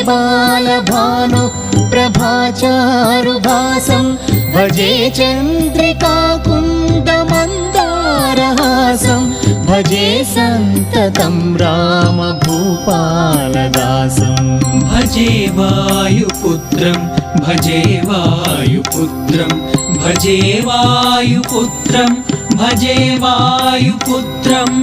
बालभानु प्रभाचारुभासं भजे चन्द्रिकाकुन्दमन्दारहासं भजे सन्ततं रामभूपालदासं भजे वायुपुत्रं भजे वायुपुत्रं भजे वायुपुत्रं भजे वायुपुत्रम्